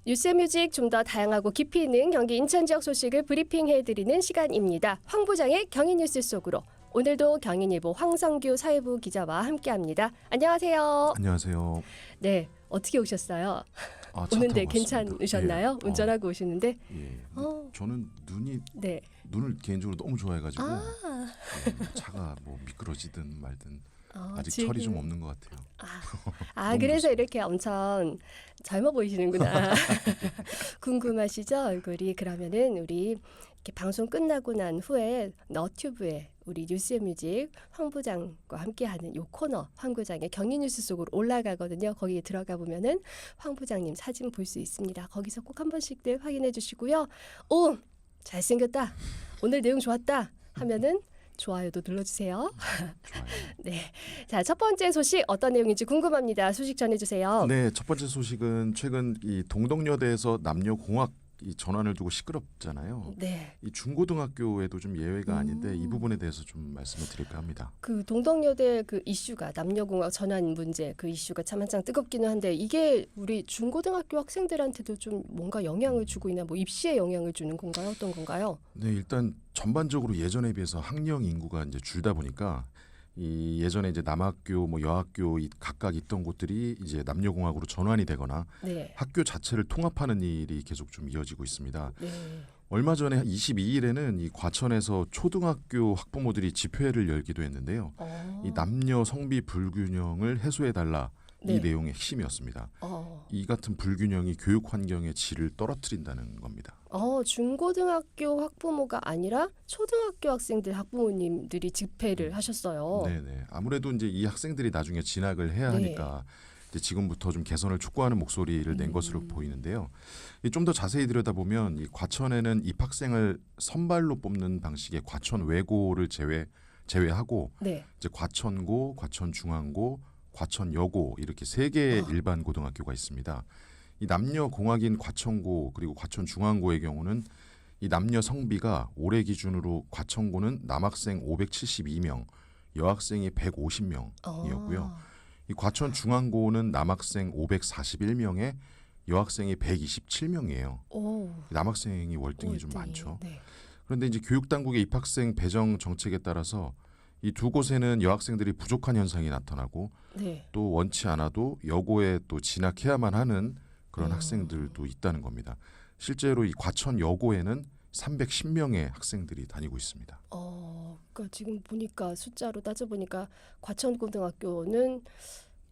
뉴스뮤직 좀 더 다양하고 깊이 있는 경기 인천 지역 소식을 브리핑해드리는 시간입니다. 황 부장의 경인뉴스 속으로 오늘도 경인일보 황성규 사회부 기자와 함께합니다. 안녕하세요. 안녕하세요. 네, 어떻게 오셨어요? 차 오는데 타고 괜찮으셨나요? 왔습니다. 운전하고 오시는데? 예. 저는 네. 눈을 개인적으로 너무 좋아해가지고 차가 뭐 미끄러지든 말든 아직 철이 좀 없는 것 같아요. 그래서 이렇게 엄청 젊어 보이시는구나. 궁금하시죠? 얼굴이. 그러면은 우리 이렇게 방송 끝나고 난 후에 너튜브에 우리 뉴스뮤직 황 부장과 함께하는 요 코너 황 부장의 경인뉴스 속으로 올라가거든요. 거기에 들어가 보면은 황 부장님 사진 볼 수 있습니다. 거기서 꼭 한 번씩들 확인해 주시고요. 오, 잘생겼다. 오늘 내용 좋았다 하면은 좋아요도 눌러주세요. 좋아요. 네, 자, 첫 번째 소식 어떤 내용인지 궁금합니다. 소식 전해주세요. 네, 첫 번째 소식은 최근 이 동덕여대에서 남녀 공학 이 전환을 두고 시끄럽잖아요. 네. 이 중고등학교에도 좀 예외가 아닌데 이 부분에 대해서 좀 말씀을 드릴까 합니다. 그 동덕여대 그 이슈가 남녀공학 전환 문제 그 이슈가 참 한창 뜨겁기는 한데 이게 우리 중고등학교 학생들한테도 좀 뭔가 영향을 주고 있나 뭐 입시에 영향을 주는 건가요? 어떤 건가요? 네, 일단 전반적으로 예전에 비해서 학령 인구가 이제 줄다 보니까 이 예전에 이제 남학교 뭐 여학교 각각 있던 곳들이 이제 남녀공학으로 전환이 되거나 네. 학교 자체를 통합하는 일이 계속 좀 이어지고 있습니다. 네. 얼마 전에 22일에는 이 과천에서 초등학교 학부모들이 집회를 열기도 했는데요. 이 남녀 성비 불균형을 해소해달라 이 네. 내용의 핵심이었습니다. 이 같은 불균형이 교육 환경의 질을 떨어뜨린다는 겁니다. 중고등학교 학부모가 아니라 초등학교 학생들 학부모님들이 집회를 하셨어요. 네네. 아무래도 이제 이 학생들이 나중에 진학을 해야 네. 하니까 이제 지금부터 좀 개선을 촉구하는 목소리를 낸 것으로 보이는데요. 좀 더 자세히 들여다보면 이 과천에는 입학생을 선발로 뽑는 방식의 과천 외고를 제외하고 네. 이제 과천고, 과천중앙고, 과천여고 이렇게 세 개의 일반 고등학교가 있습니다. 이 남녀 공학인 과천고 그리고 과천중앙고의 경우는 이 남녀 성비가 올해 기준으로 과천고는 남학생 572명, 여학생이 150명이었고요. 이 과천중앙고는 남학생 541명에 여학생이 127명이에요. 남학생이 월등히 좀 많죠. 네. 그런데 이제 교육당국의 입학생 배정 정책에 따라서 이 두 곳에는 여학생들이 부족한 현상이 나타나고 네. 또 원치 않아도 여고에 또 진학해야만 하는 그런 학생들도 있다는 겁니다. 실제로 이 과천 여고에는 310명의 학생들이 다니고 있습니다. 그러니까 지금 보니까 숫자로 따져보니까 과천고등학교는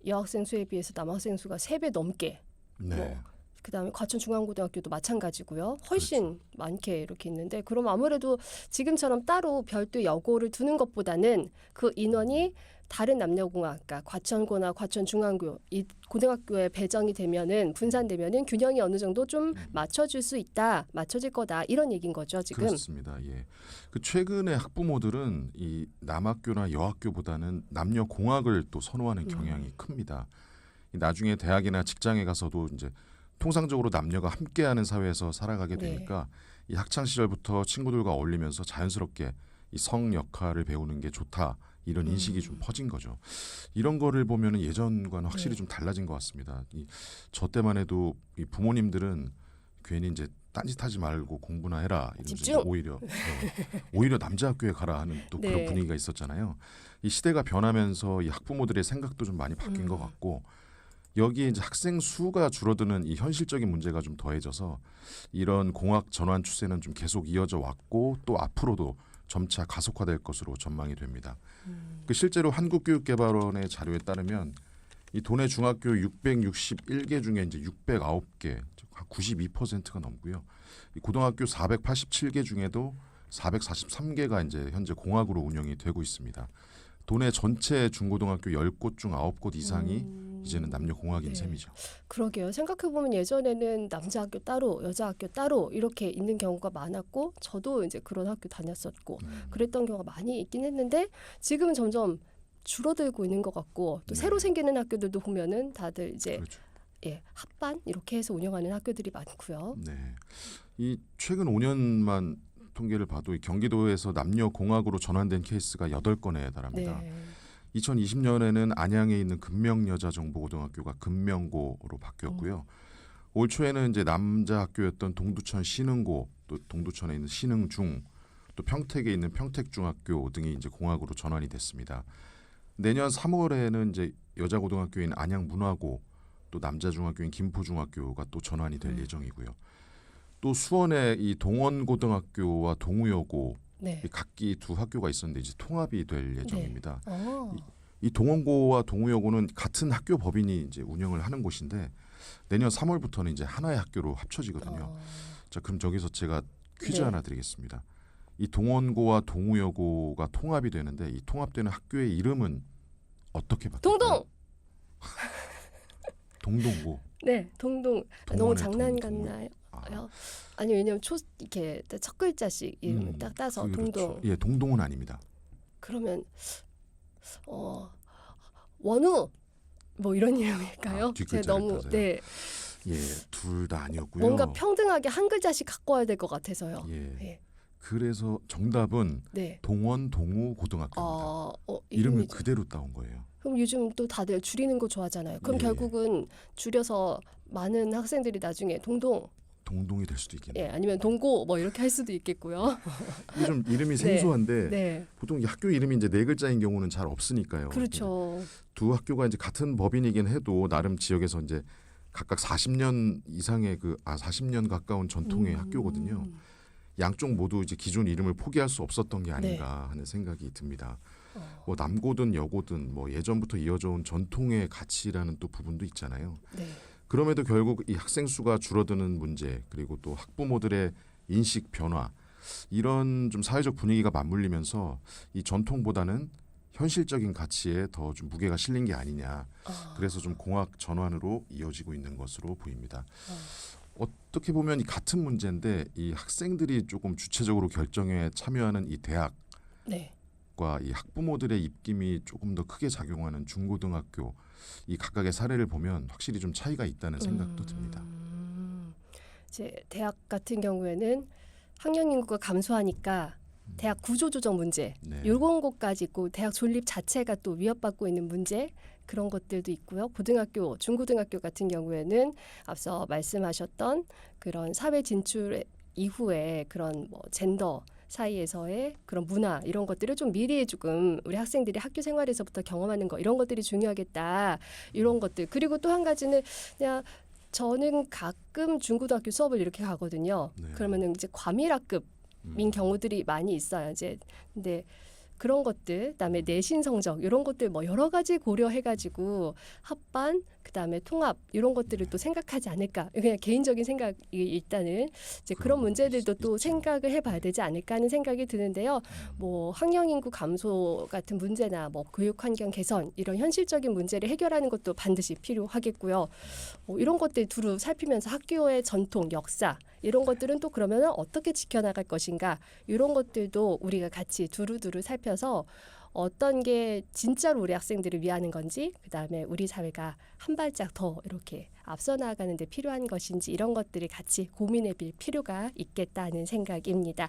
여학생 수에 비해서 남학생 수가 3배 넘게 네. 그다음에 과천중앙고등학교도 마찬가지고요. 훨씬 그렇죠. 많게 이렇게 있는데 그럼 아무래도 지금처럼 따로 별도 여고를 두는 것보다는 그 인원이 다른 남녀공학, 그러니까 과천고나 과천중앙고 이 고등학교에 배정이 되면은 분산되면은 균형이 어느 정도 좀 맞춰줄 수 있다, 맞춰질 거다 이런 얘기인 거죠 지금. 그렇습니다. 예. 그 최근에 학부모들은 이 남학교나 여학교보다는 남녀 공학을 또 선호하는 경향이 큽니다. 나중에 대학이나 직장에 가서도 이제 통상적으로 남녀가 함께하는 사회에서 살아가게 되니까 이 학창 시절부터 친구들과 어울리면서 자연스럽게 이 성 역할을 배우는 게 좋다 이런 인식이 좀 퍼진 거죠. 이런 거를 보면은 예전과는 확실히 좀 달라진 것 같습니다. 저 때만 해도 이 부모님들은 괜히 이제 딴짓하지 말고 공부나 해라 이러면서 오히려 남자 학교에 가라 하는 또 그런 분위기가 있었잖아요. 이 시대가 변하면서 이 학부모들의 생각도 좀 많이 바뀐 것 같고. 여기에 이제 학생 수가 줄어드는 이 현실적인 문제가 좀 더해져서 이런 공학 전환 추세는 좀 계속 이어져 왔고 또 앞으로도 점차 가속화될 것으로 전망이 됩니다. 실제로 한국교육개발원의 자료에 따르면 이 도내 중학교 661개 중에 이제 609개, 92%가 넘고요. 이 고등학교 487개 중에도 443개가 이제 현재 공학으로 운영이 되고 있습니다. 도내 전체 중고등학교 10곳 중 9곳 이상이 이제는 남녀 공학인 셈이죠. 그러게요. 생각해보면 예전에는 남자 학교 따로 여자 학교 따로 이렇게 있는 경우가 많았고 저도 이제 그런 학교 다녔었고 그랬던 경우가 많이 있긴 했는데 지금은 점점 줄어들고 있는 것 같고 또 새로 생기는 학교들도 보면은 다들 이제 그렇죠. 합반 이렇게 해서 운영하는 학교들이 많고요. 네. 이 최근 5년만 통계를 봐도 이 경기도에서 남녀 공학으로 전환된 케이스가 8건에 달합니다. 2020년에는 안양에 있는 금명여자정보고등학교가 금명고로 바뀌었고요. 올 초에는 이제 남자 학교였던 동두천 신흥고, 또 동두천에 있는 신흥중, 또 평택에 있는 평택중학교 등이 이제 공학으로 전환이 됐습니다. 내년 3월에는 이제 여자 고등학교인 안양문화고, 또 남자 중학교인 김포중학교가 또 전환이 될 예정이고요. 또 수원에 이 동원고등학교와 동우여고 네. 이 각기 두 학교가 있었는데 이제 통합이 될 예정입니다. 어. 이 동원고와 동우여고는 같은 학교 법인이 이제 운영을 하는 곳인데 내년 3월부터는 이제 하나의 학교로 합쳐지거든요. 자, 그럼 저기서 제가 퀴즈 네. 하나 드리겠습니다. 이 동원고와 동우여고가 통합이 되는데 이 통합되는 학교의 이름은 어떻게 바뀔까요? 동동. 동동고. 네, 동동. 너무 동원의 장난 동, 같나요? 아, 아니 왜냐면 이렇게 첫 글자씩 이름을 딱 따서 그렇죠. 동동. 예, 동동은 아닙니다. 그러면 원우 뭐 이런 이름일까요? 뒷글자를 제가 너무 따서요? 네 예, 둘 다 아니었고요. 뭔가 평등하게 한 글자씩 갖고 와야 될 것 같아서요. 예. 예. 그래서 정답은 네. 동원 동우 고등학교입니다. 이름을 이름이죠. 그대로 따온 거예요. 그럼 요즘 또 다들 줄이는 거 좋아하잖아요. 그럼 예. 결국은 줄여서 많은 학생들이 나중에 동동, 동동이 될 수도 있겠네요. 예, 아니면 동고 뭐 이렇게 할 수도 있겠고요. 이게 좀 이름이 생소한데 네, 보통 이 학교 이름이 이제 네 글자인 경우는 잘 없으니까요. 그렇죠. 두 학교가 이제 같은 법인이긴 해도 나름 지역에서 이제 각각 40년 이상의 40년 가까운 전통의 학교거든요. 양쪽 모두 이제 기존 이름을 포기할 수 없었던 게 아닌가 하는 생각이 듭니다. 뭐 남고든 여고든 뭐 예전부터 이어져 온 전통의 가치라는 또 부분도 있잖아요. 네, 그럼에도 결국 이 학생 수가 줄어드는 문제 그리고 또 학부모들의 인식 변화 이런 좀 사회적 분위기가 맞물리면서 이 전통보다는 현실적인 가치에 더 좀 무게가 실린 게 아니냐. 그래서 좀 공학 전환으로 이어지고 있는 것으로 보입니다. 어떻게 보면 이 같은 문제인데 이 학생들이 조금 주체적으로 결정에 참여하는 이 대학과 네. 이 학부모들의 입김이 조금 더 크게 작용하는 중고등학교 이 각각의 사례를 보면 확실히 좀 차이가 있다는 생각도 듭니다. 이제 대학 같은 경우에는 학령 인구가 감소하니까 대학 구조 조정 문제 네. 이런 것까지 있고 대학 존립 자체가 또 위협받고 있는 문제 그런 것들도 있고요. 고등학교, 중고등학교 같은 경우에는 앞서 말씀하셨던 그런 사회 진출 이후에 그런 뭐 젠더 사이에서의 그런 문화 이런 것들을 좀 미리 조금 우리 학생들이 학교 생활에서부터 경험하는 거 이런 것들이 중요하겠다 이런 것들 그리고 또 한 가지는 그냥 저는 가끔 중고등학교 수업을 이렇게 가거든요. 네. 그러면은 이제 과밀학급인 경우들이 많이 있어요. 이제 근데 그런 것들, 그다음에 내신 성적 이런 것들 뭐 여러 가지 고려해가지고 합반, 그다음에 통합 이런 것들을 또 생각하지 않을까. 그냥 개인적인 생각이 일단은 이제 그런 문제들도 또 생각을 해봐야 되지 않을까 하는 생각이 드는데요. 뭐 학령 인구 감소 같은 문제나 뭐 교육 환경 개선 이런 현실적인 문제를 해결하는 것도 반드시 필요하겠고요. 이런 것들 두루 살피면서 학교의 전통, 역사 이런 것들은 또 그러면 어떻게 지켜나갈 것인가 이런 것들도 우리가 같이 두루두루 살펴서 어떤 게 진짜로 우리 학생들을 위하는 건지 그다음에 우리 사회가 한 발짝 더 이렇게 앞서 나아가는 데 필요한 것인지 이런 것들을 같이 고민해 볼 필요가 있겠다는 생각입니다.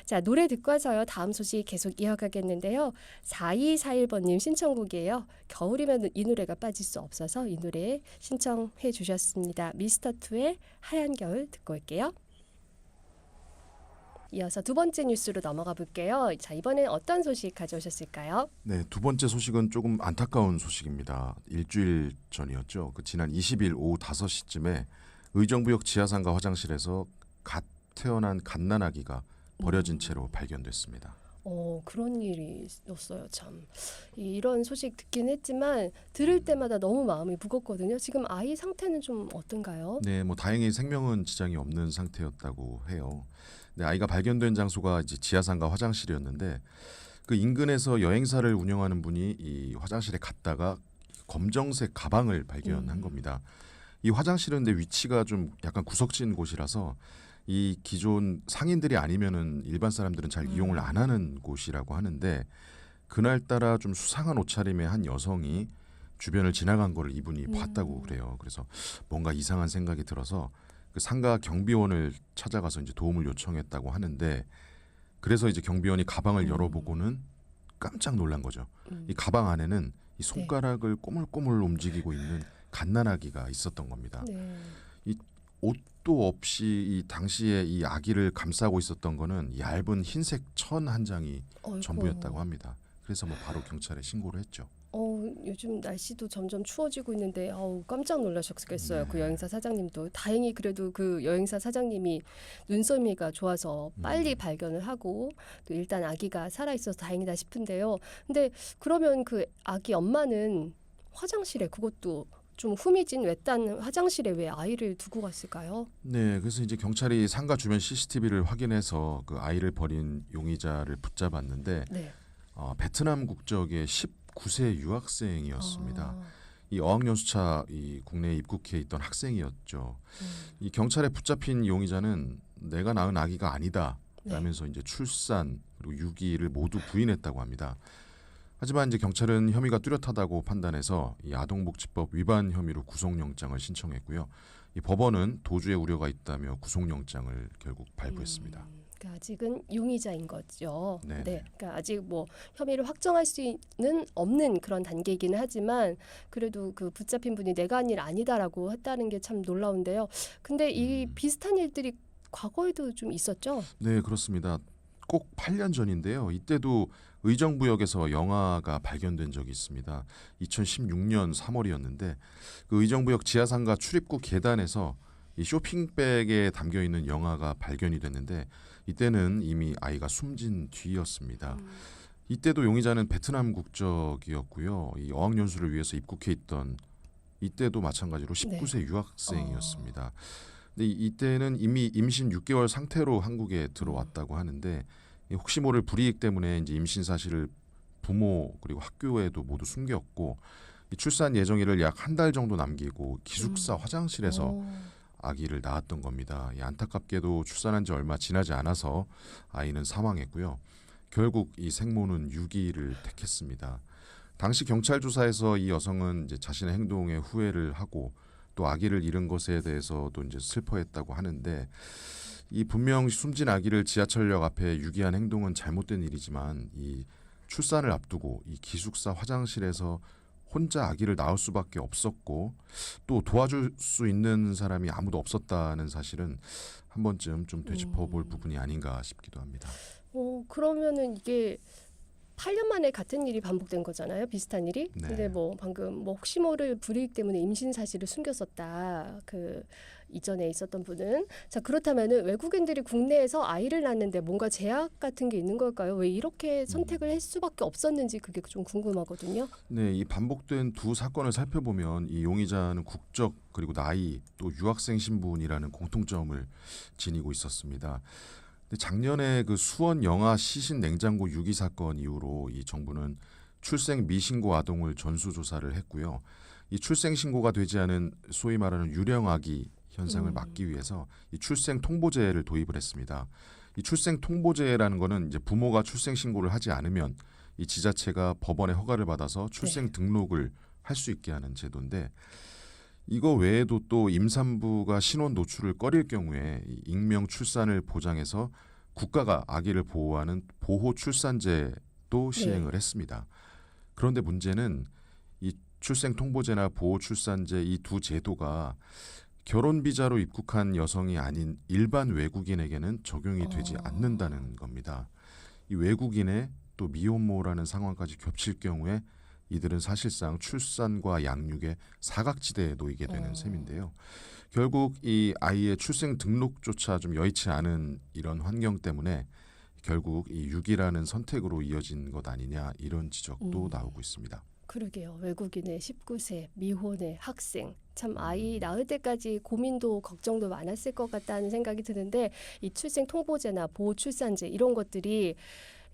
자, 노래 듣고 와서요. 다음 소식 계속 이어가겠는데요. 4241번님 신청곡이에요. 겨울이면 이 노래가 빠질 수 없어서 이 노래 신청해 주셨습니다. 미스터2의 하얀 겨울 듣고 올게요. 이어서 두 번째 뉴스로 넘어가 볼게요. 자, 이번엔 어떤 소식 가져오셨을까요? 네, 두 번째 소식은 조금 안타까운 소식입니다. 일주일 전이었죠. 지난 20일 오후 5시쯤에 의정부역 지하상가 화장실에서 갓 태어난 갓난아기가 버려진 채로 발견됐습니다. 그런 일이 있었어요. 참 이런 소식 듣긴 했지만 들을 때마다 너무 마음이 무겁거든요. 지금 아이 상태는 좀 어떤가요? 네, 뭐 다행히 생명은 지장이 없는 상태였다고 해요. 네, 아이가 발견된 장소가 이제 지하상가 화장실이었는데 그 인근에서 여행사를 운영하는 분이 이 화장실에 갔다가 검정색 가방을 발견한 겁니다. 이 화장실은 근데 위치가 좀 약간 구석진 곳이라서 이 기존 상인들이 아니면은 일반 사람들은 잘 이용을 안 하는 곳이라고 하는데 그날따라 좀 수상한 옷차림의 한 여성이 주변을 지나간 거를 이분이 봤다고 그래요. 그래서 뭔가 이상한 생각이 들어서 그 상가 경비원을 찾아가서 이제 도움을 요청했다고 하는데 그래서 이제 경비원이 가방을 열어보고는 깜짝 놀란 거죠. 이 가방 안에는 이 손가락을 꼬물꼬물 움직이고 있는 갓난아기가 있었던 겁니다. 네. 옷도 없이 이 당시에 이 아기를 감싸고 있었던 거는 얇은 흰색 천 한 장이 어이구. 전부였다고 합니다. 그래서 뭐 바로 경찰에 신고를 했죠. 요즘 날씨도 점점 추워지고 있는데 깜짝 놀라셨겠어요. 그 네. 여행사 사장님도. 다행히 그래도 그 여행사 사장님이 눈썰미가 좋아서 빨리 발견을 하고 또 일단 아기가 살아있어서 다행이다 싶은데요. 근데 그러면 그 아기 엄마는 화장실에 그것도 좀 후미진 외딴 화장실에 왜 아이를 두고 갔을까요? 네, 그래서 이제 경찰이 상가 주변 CCTV를 확인해서 그 아이를 버린 용의자를 붙잡았는데 네. 베트남 국적의 19세 유학생이었습니다. 아, 이 어학연수차 이 국내에 입국해 있던 학생이었죠. 음, 이 경찰에 붙잡힌 용의자는 내가 낳은 아기가 아니다 네. 라면서 이제 출산 그리고 유기를 모두 부인했다고 합니다. 하지만 이제 경찰은 혐의가 뚜렷하다고 판단해서 이 아동복지법 위반 혐의로 구속영장을 신청했고요. 이 법원은 도주의 우려가 있다며 구속영장을 결국 발부했습니다. 그러니까 아직은 용의자인 거죠. 네. 그러니까 아직 뭐 혐의를 확정할 수는 없는 그런 단계이기는 하지만 그래도 그 붙잡힌 분이 내가 한 일 아니다라고 했다는 게 참 놀라운데요. 근데 이 비슷한 일들이 과거에도 좀 있었죠. 네, 그렇습니다. 꼭 8년 전인데요. 이때도 의정부역에서 영아가 발견된 적이 있습니다. 2016년 3월이었는데 그 의정부역 지하상가 출입구 계단에서 이 쇼핑백에 담겨 있는 영아가 발견이 됐는데 이때는 이미 아이가 숨진 뒤였습니다. 이때도 용의자는 베트남 국적이었고요. 이 어학연수를 위해서 입국해 있던 이때도 마찬가지로 19세 유학생이었습니다. 근데 이때는 이미 임신 6개월 상태로 한국에 들어왔다고 하는데 혹시 모를 불이익 때문에 이제 임신 사실을 부모 그리고 학교에도 모두 숨겼고 이 출산 예정일을 약 한 달 정도 남기고 기숙사 화장실에서 오. 아기를 낳았던 겁니다. 안타깝게도 출산한 지 얼마 지나지 않아서 아이는 사망했고요. 결국 이 생모는 유기를 택했습니다. 당시 경찰 조사에서 이 여성은 이제 자신의 행동에 후회를 하고 또 아기를 잃은 것에 대해서도 이제 슬퍼했다고 하는데 이 분명 숨진 아기를 지하철역 앞에 유기한 행동은 잘못된 일이지만 이 출산을 앞두고 이 기숙사 화장실에서 혼자 아기를 낳을 수밖에 없었고 또 도와줄 수 있는 사람이 아무도 없었다는 사실은 한 번쯤 좀 되짚어볼 부분이 아닌가 싶기도 합니다. 그러면은 이게 8년 만에 같은 일이 반복된 거잖아요. 비슷한 일이. 네. 근데 뭐 방금 뭐 혹시 모를 불이익 때문에 임신 사실을 숨겼었다. 그 이전에 있었던 분은 자 그렇다면은 외국인들이 국내에서 아이를 낳는데 뭔가 제약 같은 게 있는 걸까요? 왜 이렇게 선택을 할 수밖에 없었는지 그게 좀 궁금하거든요. 네, 이 반복된 두 사건을 살펴보면 이 용의자는 국적 그리고 나이 또 유학생 신분이라는 공통점을 지니고 있었습니다. 근데 작년에 그 수원 영아 시신 냉장고 유기 사건 이후로 이 정부는 출생 미신고 아동을 전수조사를 했고요. 이 출생 신고가 되지 않은 소위 말하는 유령아기 현상을 막기 위해서 이 출생 통보제를 도입을 했습니다. 이 출생 통보제라는 거는 이제 부모가 출생 신고를 하지 않으면 이 지자체가 법원의 허가를 받아서 출생 등록을 할 수 있게 하는 제도인데 이거 외에도 또 임산부가 신원 노출을 꺼릴 경우에 이 익명 출산을 보장해서 국가가 아기를 보호하는 보호 출산제도 시행을 했습니다. 그런데 문제는 이 출생 통보제나 보호 출산제 이 두 제도가 결혼 비자로 입국한 여성이 아닌 일반 외국인에게는 적용이 되지 않는다는 겁니다. 이 외국인의 또 미혼모라는 상황까지 겹칠 경우에 이들은 사실상 출산과 양육의 사각지대에 놓이게 되는 셈인데요. 결국 이 아이의 출생 등록조차 좀 여의치 않은 이런 환경 때문에 결국 이 유기라는 선택으로 이어진 것 아니냐 이런 지적도 나오고 있습니다. 그러게요. 외국인의 19세 미혼의 학생 참 아이 낳을 때까지 고민도 걱정도 많았을 것 같다는 생각이 드는데 이 출생 통보제나 보호 출산제 이런 것들이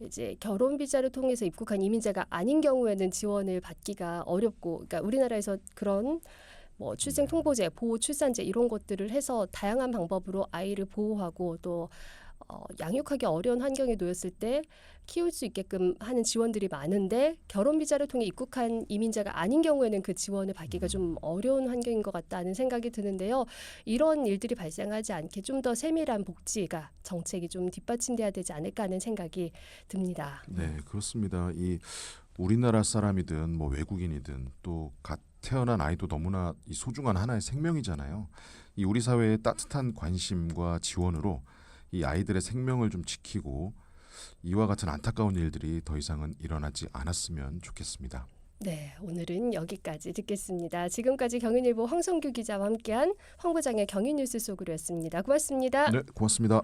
이제 결혼 비자를 통해서 입국한 이민자가 아닌 경우에는 지원을 받기가 어렵고, 그러니까 우리나라에서 그런 뭐 출생 통보제, 보호 출산제 이런 것들을 해서 다양한 방법으로 아이를 보호하고 또 양육하기 어려운 환경에 놓였을 때 키울 수 있게끔 하는 지원들이 많은데 결혼 비자를 통해 입국한 이민자가 아닌 경우에는 그 지원을 받기가 좀 어려운 환경인 것 같다는 생각이 드는데요. 이런 일들이 발생하지 않게 좀 더 세밀한 복지가 정책이 좀 뒷받침돼야 되지 않을까 하는 생각이 듭니다. 네, 그렇습니다. 이 우리나라 사람이든 뭐 외국인이든 또 갓 태어난 아이도 너무나 이 소중한 하나의 생명이잖아요. 이 우리 사회의 따뜻한 관심과 지원으로 이 아이들의 생명을 좀 지키고 이와 같은 안타까운 일들이 더 이상은 일어나지 않았으면 좋겠습니다. 네, 오늘은 여기까지 듣겠습니다. 지금까지 경인일보 황성규 기자와 함께한 황 부장의 경인뉴스 속으로였습니다. 고맙습니다. 네, 고맙습니다.